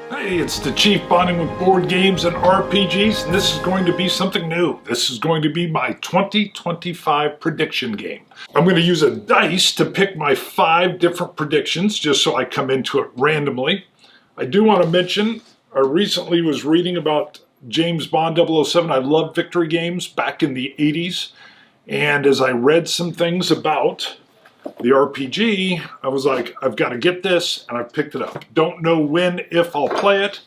Hey, it's the Chief bonding with board games and RPGs, and this is going to be something new. This is going to be my 2025 prediction game. I'm going to use a dice to pick my 5 different predictions, just so I come into it randomly. I do want to mention, I recently was reading about James Bond 007. I loved victory games back in the 80s, and as I read some things about the RPG, I was like, I've got to get this, and I picked it up. Don't know when, if I'll play it,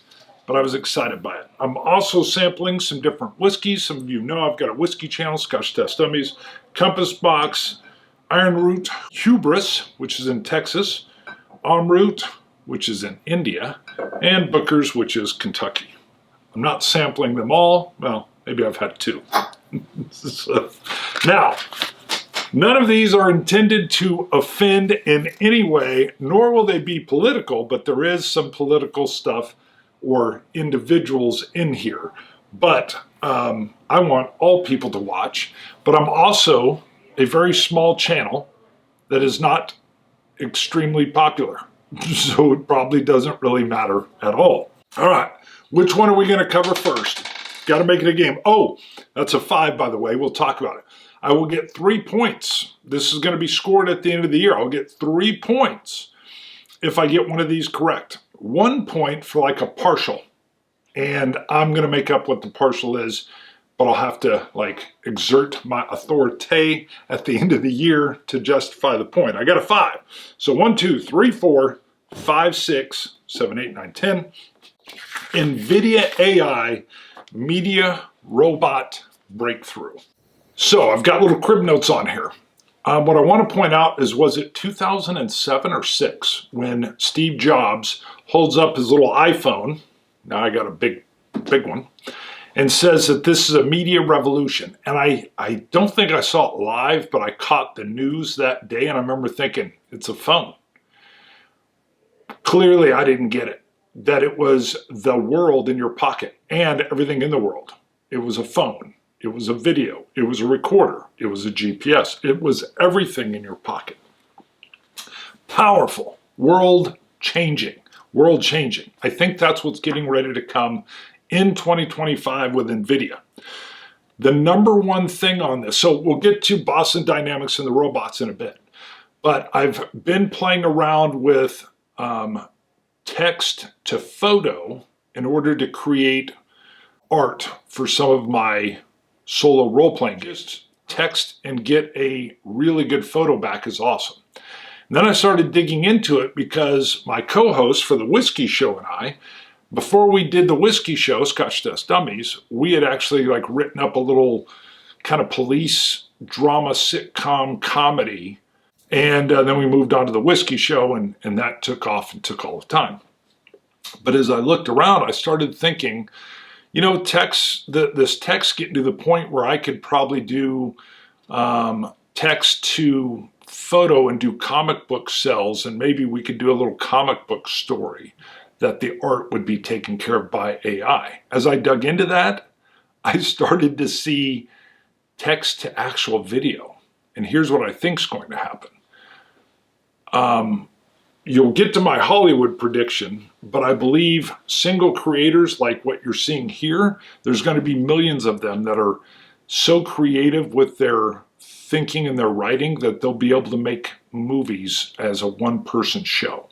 but I was excited by it. I'm also sampling some different whiskeys. Some of you know I've got a whiskey channel, Scotch Test Dummies, Compass Box, Iron Root, Hubris, which is in Texas, Root, which is in India, and Booker's, which is Kentucky. I'm not sampling them all. Well, maybe I've had 2. So, now, none of these are intended to offend in any way, nor will they be political, but there is some political stuff or individuals in here. But I want all people to watch. But I'm also a very small channel that is not extremely popular. So it probably doesn't really matter at all. All right, which one are we going to cover first? Got to make it a game. Oh, that's a 5, by the way. We'll talk about it. I will get 3 points. This is going to be scored at the end of the year. I'll get 3 points if I get one of these correct. 1 point for like a partial. And I'm going to make up what the partial is, but I'll have to like exert my authority at the end of the year to justify the point. I got a 5. So 1, 2, 3, 4, 5, 6, 7, 8, 9, 10. NVIDIA AI Media Robot Breakthrough. So I've got little crib notes on here. What I want to point out is, was it 2007 or 6 when Steve Jobs holds up his little iPhone, now I got a big one, and says that this is a media revolution. And I don't think I saw it live, but I caught the news that day, and I remember thinking, it's a phone. Clearly I didn't get it, that it was the world in your pocket and everything in the world. It was a phone. It was a video, it was a recorder, it was a GPS, it was everything in your pocket. Powerful, world changing. I think that's what's getting ready to come in 2025 with NVIDIA. The number one thing on this, so we'll get to Boston Dynamics and the robots in a bit, but I've been playing around with text to photo in order to create art for some of my solo role-playing games. Text and get a really good photo back is awesome. And then I started digging into it because my co-host for the Whiskey Show and I, before we did the Whiskey Show, Scotch Test Dummies, we had actually like written up a little kind of police drama sitcom comedy, and then we moved on to the Whiskey Show, and that took off and took all the time. But as I looked around, I started thinking, you know, this text getting to the point where I could probably do text to photo and do comic book cells, and maybe we could do a little comic book story that the art would be taken care of by AI. As I dug into that, I started to see text to actual video. And here's what I think is going to happen. You'll get to my Hollywood prediction, but I believe single creators like what you're seeing here, there's going to be millions of them that are so creative with their thinking and their writing that they'll be able to make movies as a one-person show.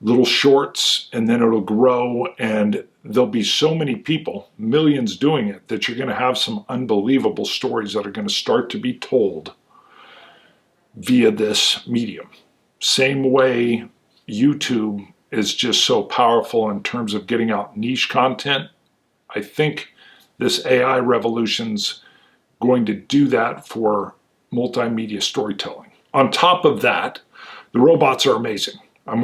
Little shorts, and then it'll grow, and there'll be so many people, millions doing it, that you're going to have some unbelievable stories that are going to start to be told via this medium. Same way YouTube is just so powerful in terms of getting out niche content. I think this AI revolution's going to do that for multimedia storytelling. On top of that, the robots are amazing. I've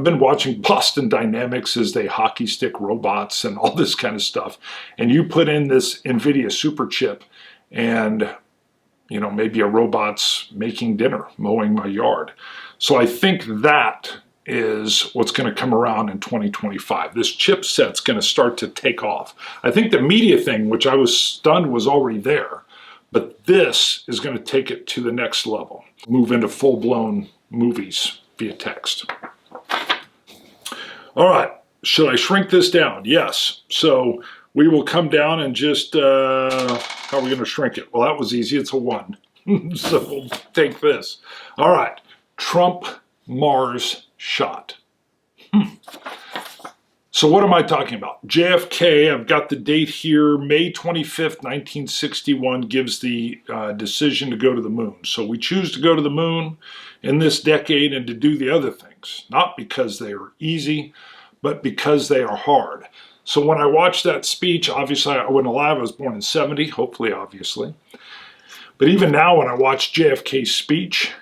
been watching Boston Dynamics as they hockey stick robots and all this kind of stuff. And you put in this NVIDIA super chip and, you know, maybe a robot's making dinner, mowing my yard. So I think that is what's going to come around in 2025. This chipset's going to start to take off. I think the media thing, which I was stunned was already there, but this is going to take it to the next level, move into full-blown movies via text. All right, should I shrink this down? Yes. So we will come down and just, how are we going to shrink it? Well, that was easy. It's a 1. So we'll take this. All right. Trump Mars shot. So what am I talking about? JFK, I've got the date here, May 25th, 1961, gives the decision to go to the moon. So we choose to go to the moon in this decade and to do the other things, not because they are easy, but because they are hard. So when I watched that speech, obviously I wasn't alive, I was born in 70, hopefully, obviously. But even now when I watch JFK's speech,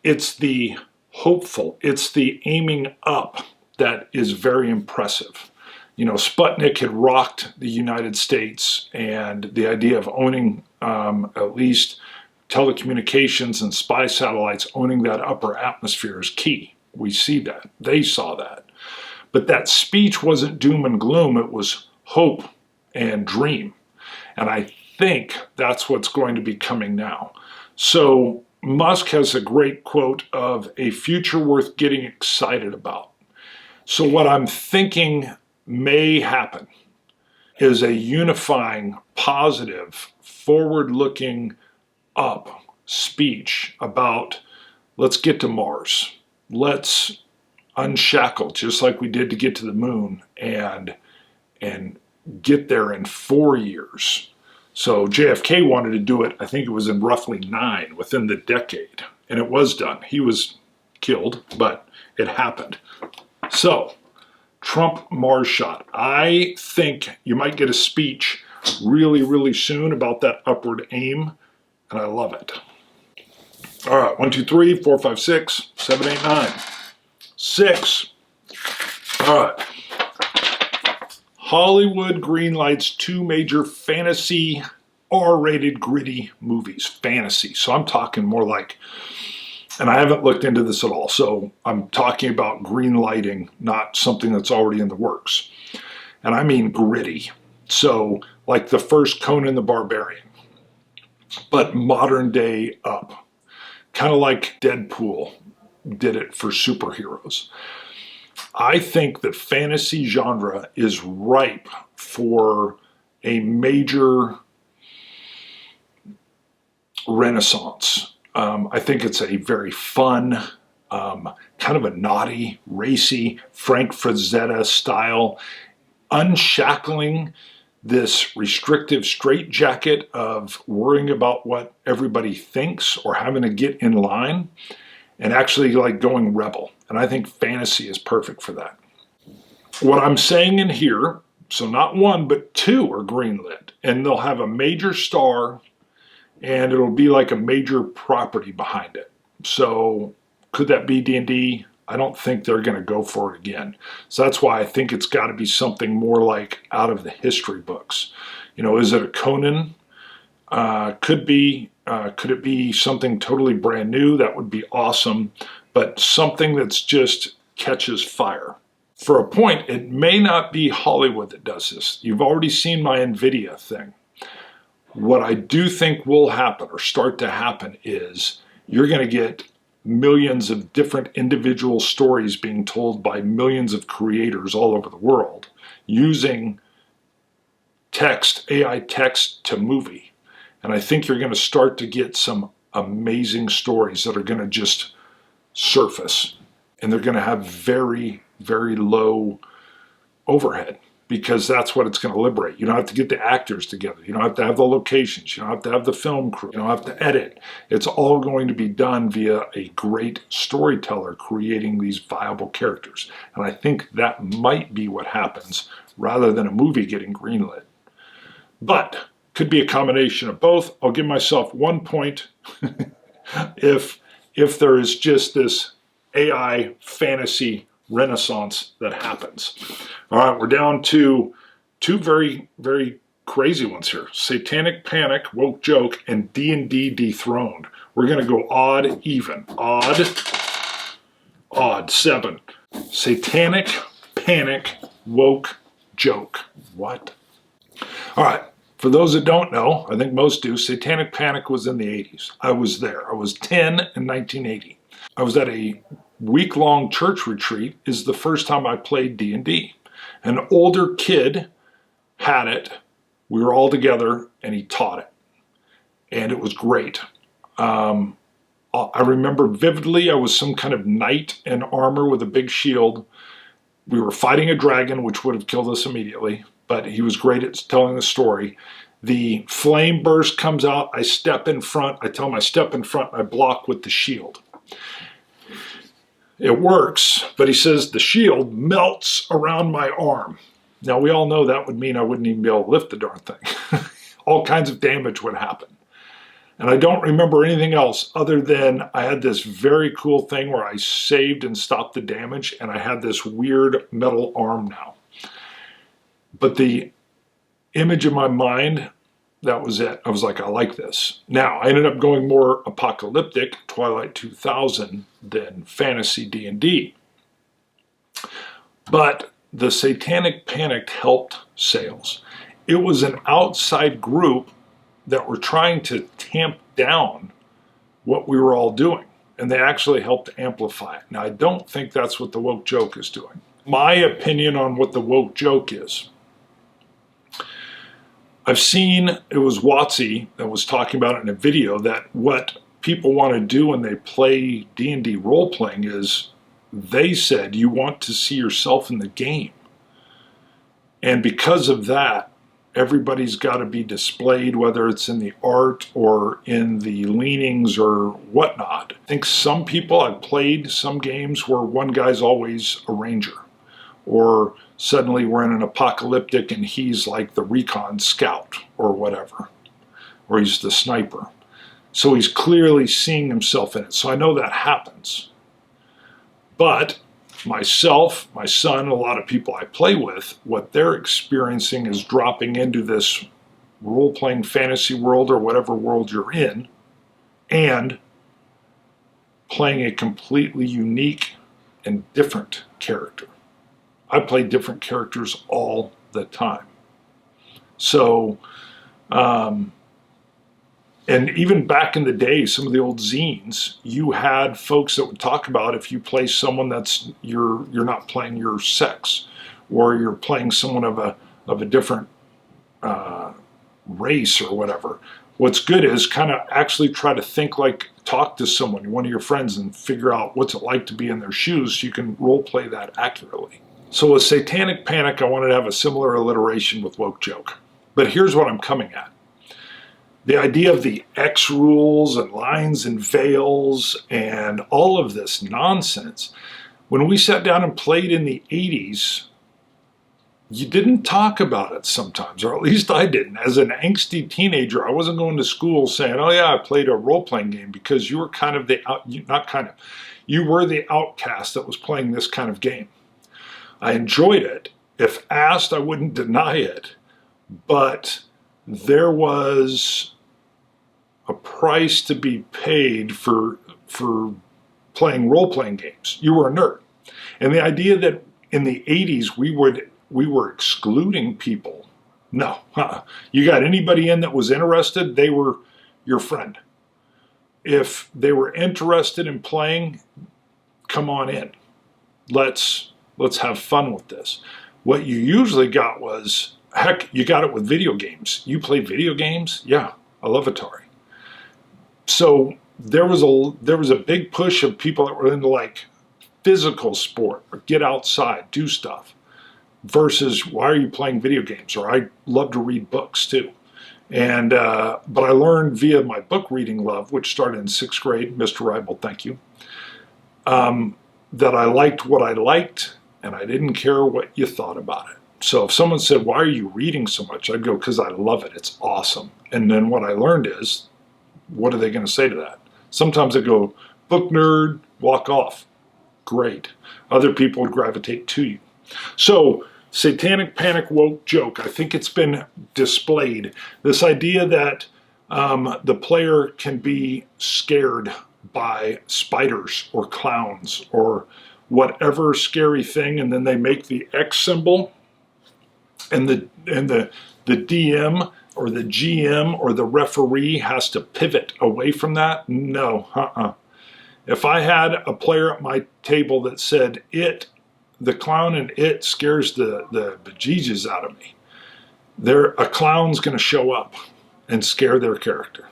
it's the hopeful, it's the aiming up that is very impressive. You know, Sputnik had rocked the United States, and the idea of owning at least telecommunications and spy satellites, owning that upper atmosphere is key. We see that. They saw that. But that speech wasn't doom and gloom. It was hope and dream. And I think that's what's going to be coming now. So Musk has a great quote of a future worth getting excited about. So what I'm thinking may happen is a unifying, positive, forward-looking up speech about let's get to Mars. Let's unshackle, just like we did to get to the moon, and get there in 4 years. So JFK wanted to do it, I think it was in roughly 9, within the decade. And it was done. He was killed, but it happened. So, Trump Mars shot. I think you might get a speech really, really soon about that upward aim, and I love it. All right, 1, 2, 3, 4, 5, 6, 7, 8, 9. 6. All right. Hollywood greenlights 2 major fantasy R-rated gritty movies. Fantasy. So I'm talking more like, and I haven't looked into this at all, so I'm talking about greenlighting, not something that's already in the works. And I mean gritty. So like the first Conan the Barbarian, but modern day up. Kind of like Deadpool did it for superheroes. I think the fantasy genre is ripe for a major renaissance. I think it's a very fun, kind of a naughty, racy, Frank Frazetta style, unshackling this restrictive straitjacket of worrying about what everybody thinks or having to get in line, and actually like going rebel. And I think fantasy is perfect for that. What I'm saying in here, so not 1, but 2 are greenlit, and they'll have a major star, and it'll be like a major property behind it. So could that be D&D? I don't think they're going to go for it again. So that's why I think it's got to be something more like out of the history books. You know, is it a Conan? Could be. Could it be something totally brand new? That would be awesome. But something that's just catches fire. For a point, it may not be Hollywood that does this. You've already seen my NVIDIA thing. What I do think will happen or start to happen is you're going to get millions of different individual stories being told by millions of creators all over the world using text, AI text to movie. And I think you're going to start to get some amazing stories that are going to just surface. And they're going to have very, very low overhead, because that's what it's going to liberate. You don't have to get the actors together. You don't have to have the locations. You don't have to have the film crew. You don't have to edit. It's all going to be done via a great storyteller creating these viable characters. And I think that might be what happens rather than a movie getting greenlit. But could be a combination of both. I'll give myself 1 point if there is just this AI fantasy renaissance that happens. All right, we're down to 2 very, very crazy ones here. Satanic Panic, Woke Joke, and D&D Dethroned. We're going to go odd, even. Odd, 7. Satanic Panic, Woke Joke. What? All right. For those that don't know, I think most do, Satanic Panic was in the 80s. I was there. I was 10 in 1980. I was at a week-long church retreat. Is the first time I played D&D. An older kid had it. We were all together, and he taught it. And it was great. I remember vividly, I was some kind of knight in armor with a big shield. We were fighting a dragon, which would have killed us immediately, but he was great at telling the story. The flame burst comes out, I step in front, I tell him I step in front, I block with the shield. It works, but he says the shield melts around my arm. Now we all know that would mean I wouldn't even be able to lift the darn thing. All kinds of damage would happen. And I don't remember anything else other than I had this very cool thing where I saved and stopped the damage, and I had this weird metal arm now. But the image in my mind, that was it. I was like, I like this. Now, I ended up going more apocalyptic, Twilight 2000, than fantasy D&D. But the Satanic Panic helped sales. It was an outside group that were trying to tamp down what we were all doing. And they actually helped amplify it. Now, I don't think that's what the woke joke is doing. My opinion on what the woke joke is. I've seen, it was Watsy that was talking about it in a video, that what people want to do when they play D&D role-playing is, they said you want to see yourself in the game. And because of that, everybody's got to be displayed, whether it's in the art or in the leanings or whatnot. I think some people, I've played some games where one guy's always a ranger, or suddenly we're in an apocalyptic and he's like the recon scout or whatever, or he's the sniper. So he's clearly seeing himself in it. So I know that happens. But myself, my son, a lot of people I play with, what they're experiencing is dropping into this role-playing fantasy world or whatever world you're in, and playing a completely unique and different character. I play different characters all the time. So, and even back in the day, some of the old zines, you had folks that would talk about if you play someone that's you're not playing your sex, or you're playing someone of a different race or whatever. What's good is kind of actually try to think like, talk to someone, one of your friends, and figure out what's it like to be in their shoes so you can role play that accurately. So with Satanic Panic, I wanted to have a similar alliteration with woke joke. But here's what I'm coming at. The idea of the X rules and lines and veils and all of this nonsense. When we sat down and played in the 80s, you didn't talk about it sometimes, or at least I didn't. As an angsty teenager, I wasn't going to school saying, oh yeah, I played a role-playing game, because you were kind of you were the outcast that was playing this kind of game. I enjoyed it. If asked, I wouldn't deny it, but there was a price to be paid for playing role-playing games. You were a nerd. And the idea that in the 80s we were excluding people. No. You got anybody in that was interested, they were your friend. If they were interested in playing, come on in. Let's have fun with this. What you usually got was, heck, you got it with video games. You play video games? Yeah, I love Atari. So there was a big push of people that were into like physical sport, or get outside, do stuff, versus why are you playing video games? Or I love to read books too. And but I learned via my book reading love, which started in 6th grade, Mr. Reibel, thank you, that I liked what I liked, and I didn't care what you thought about it. So if someone said, why are you reading so much? I'd go, because I love it. It's awesome. And then what I learned is, what are they going to say to that? Sometimes they go, book nerd, walk off. Great. Other people would gravitate to you. So, Satanic Panic woke joke. I think it's been displayed. This idea that the player can be scared by spiders or clowns or whatever scary thing, and then they make the X symbol, and the DM or the GM or the referee has to pivot away from that. No, If I had a player at my table that said it the clown in It scares the bejesus out of me. A clown's going to show up and scare their character.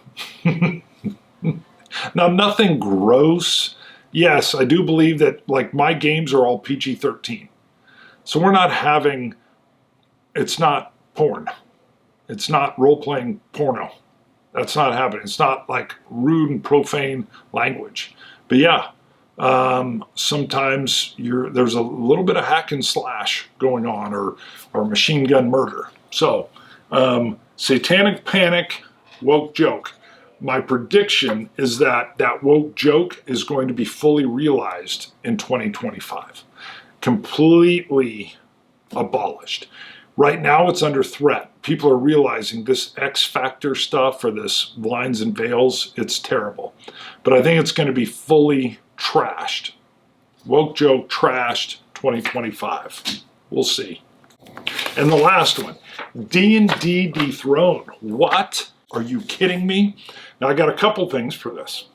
Now, nothing gross. Yes, I do believe that, like, my games are all PG-13. So we're not having, it's not porn. It's not role-playing porno. That's not happening. It's not like rude and profane language. But yeah, sometimes there's a little bit of hack and slash going on, or machine gun murder. So, Satanic Panic, woke joke. My prediction is that woke joke is going to be fully realized in 2025. Completely abolished. Right now it's under threat. People are realizing this X Factor stuff, or this lines and veils, it's terrible. But I think it's going to be fully trashed. Woke joke trashed 2025. We'll see. And the last one, D&D dethroned. What? Are you kidding me? Now I got a couple things for this.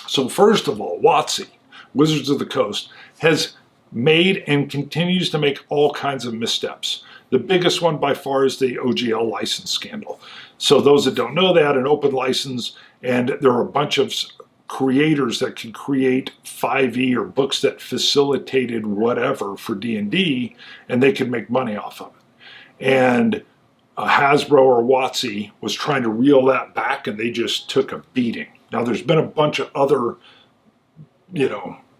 So first of all, WotC, Wizards of the Coast, has made and continues to make all kinds of missteps. The biggest one by far is the OGL license scandal. So those that don't know that, an open license, and there are a bunch of creators that can create 5e or books that facilitated whatever for D&D, and they could make money off of it. And Hasbro or WotC was trying to reel that back, and they just took a beating. Now there's been a bunch of other,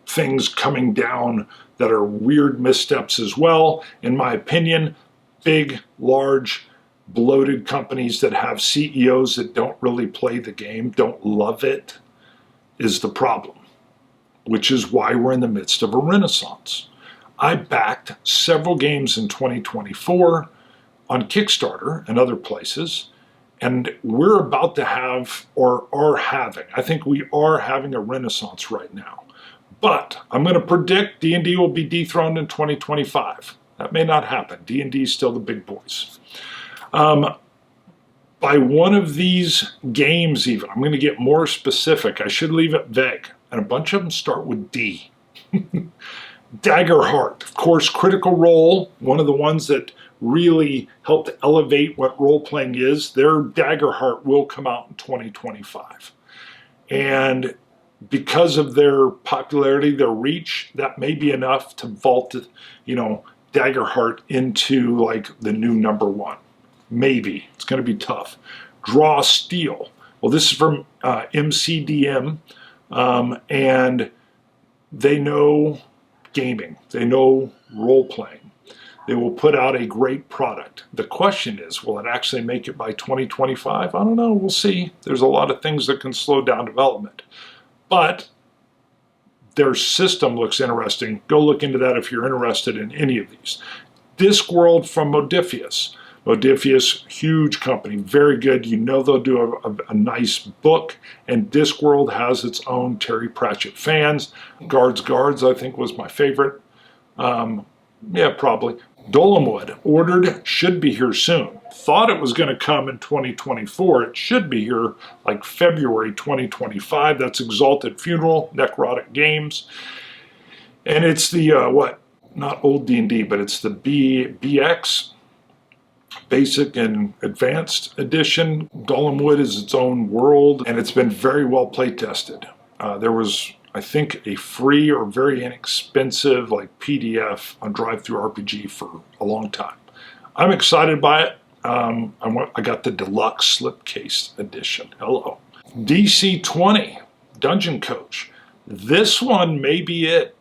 things coming down that are weird missteps as well. In my opinion, big, large, bloated companies that have CEOs that don't really play the game, don't love it, is the problem, which is why we're in the midst of a renaissance. I backed several games in 2024 on Kickstarter and other places, and we're about to have, or are having, I think we are having a renaissance right now. But I'm going to predict D&D will be dethroned in 2025. That may not happen. D&D is still the big boys. By one of these games even, I'm going to get more specific. I should leave it vague. And a bunch of them start with D. Daggerheart, of course, Critical Role, one of the ones that really helped elevate what role-playing is. Their Daggerheart will come out in 2025. And because of their popularity, their reach, that may be enough to vault, Daggerheart into like the new #1. Maybe. It's going to be tough. Draw Steel. Well, this is from MCDM, and they know gaming. They know role-playing. They will put out a great product. The question is, will it actually make it by 2025? I don't know. We'll see. There's a lot of things that can slow down development. But their system looks interesting. Go look into that if you're interested in any of these. Discworld from Modiphius. Modiphius, huge company, very good. They'll do a nice book. And Discworld has its own Terry Pratchett fans. Guards, I think, was my favorite. Yeah, probably. Dolemwood, ordered, should be here soon. Thought it was going to come in 2024. It should be here like February 2025. That's Exalted Funeral, Necrotic Games. And it's the, not old D&D, but it's the BX, Basic and Advanced Edition. Dolemwood is its own world, and it's been very well play tested. There was, I think, a free or very inexpensive PDF on DriveThruRPG for a long time. I'm excited by it. I got the deluxe slipcase edition. Hello. DC 20, Dungeon Coach. This one may be it.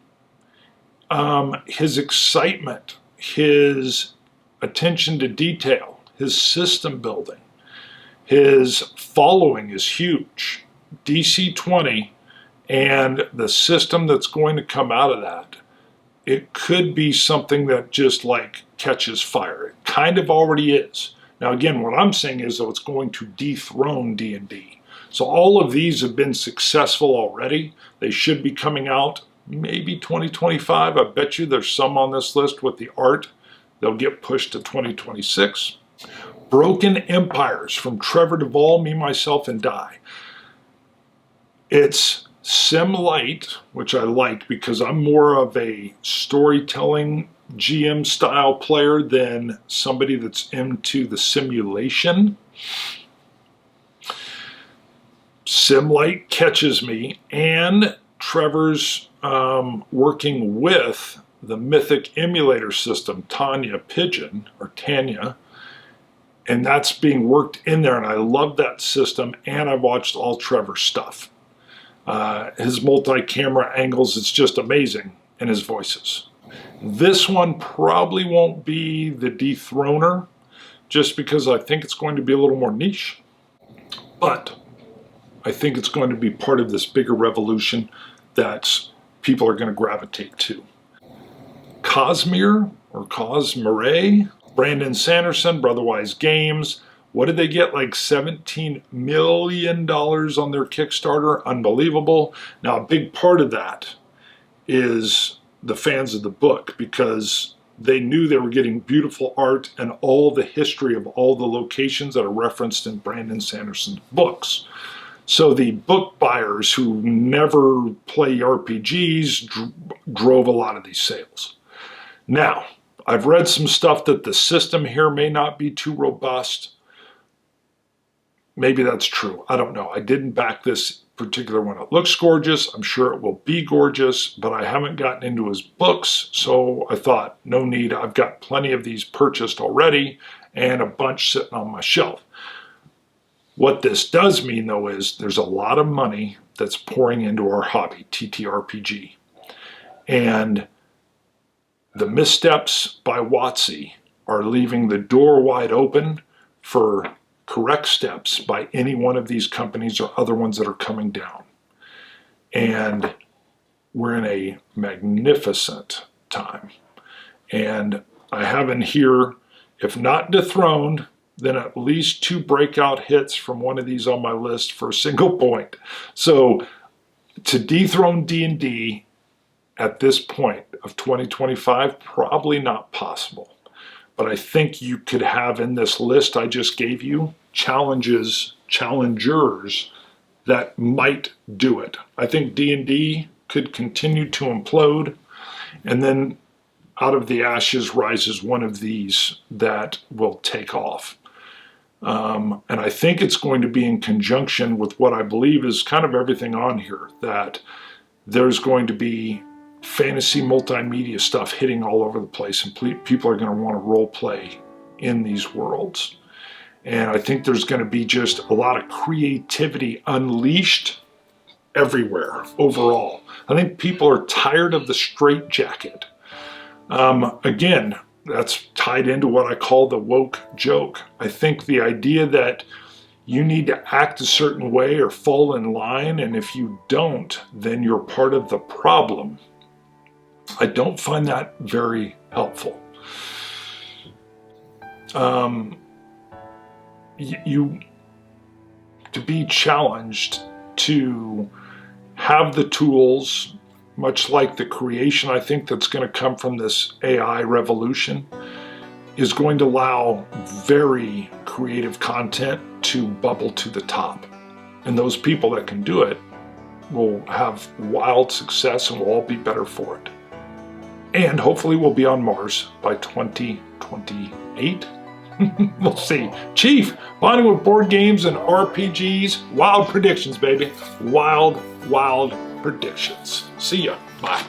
His excitement, his attention to detail, his system building, his following is huge. DC 20 and the system that's going to come out of that, it could be something that just catches fire. It kind of already is. Now again, what I'm saying is that it's going to dethrone D&D. So all of these have been successful already. They should be coming out maybe 2025. I bet you there's some on this list with the art. They'll get pushed to 2026. Broken Empires from Trevor Duvall, Me, Myself, and Die. It's Sim Light, which I like because I'm more of a storytelling GM style player than somebody that's into the simulation. Sim Light catches me, and Trevor's working with the Mythic emulator system, Tanya, and that's being worked in there, and I love that system, and I watched all Trevor's stuff. His multi-camera angles, it's just amazing, and his voices. This one probably won't be the dethroner, just because I think it's going to be a little more niche, but I think it's going to be part of this bigger revolution that people are going to gravitate to. Cosmere, or Cosmere, Brandon Sanderson, Brotherwise Games. What did they get? Like $17 million on their Kickstarter? Unbelievable. Now, a big part of that is the fans of the book, because they knew they were getting beautiful art and all the history of all the locations that are referenced in Brandon Sanderson's books. So the book buyers who never play RPGs drove a lot of these sales. Now, I've read some stuff that the system here may not be too robust. Maybe that's true. I don't know. I didn't back this particular one. It looks gorgeous. I'm sure it will be gorgeous, but I haven't gotten into his books, so I thought, no need. I've got plenty of these purchased already and a bunch sitting on my shelf. What this does mean, though, is there's a lot of money that's pouring into our hobby, TTRPG. And the missteps by WotC are leaving the door wide open for correct steps by any one of these companies or other ones that are coming down. And we're in a magnificent time. And I have in here, if not dethroned, then at least 2 breakout hits from one of these on my list for a single point. So to dethrone D&D at this point of 2025, probably not possible. But I think you could have in this list I just gave you challengers that might do it. I think D&D could continue to implode, and then out of the ashes rises one of these that will take off. And I think it's going to be in conjunction with what I believe is kind of everything on here, that there's going to be fantasy multimedia stuff hitting all over the place, and people are going to want to role play in these worlds. And I think there's going to be just a lot of creativity unleashed everywhere overall. I think people are tired of the straitjacket. Again, that's tied into what I call the woke joke. I think the idea that you need to act a certain way or fall in line, and if you don't, then you're part of the problem. I don't find that very helpful. To be challenged to have the tools, much like the creation I think that's going to come from this AI revolution, is going to allow very creative content to bubble to the top. And those people that can do it will have wild success, and we'll all be better for it. And hopefully we'll be on Mars by 2028. We'll see. Chief, bonding with board games and RPGs. Wild predictions, baby. Wild, wild predictions. See ya. Bye.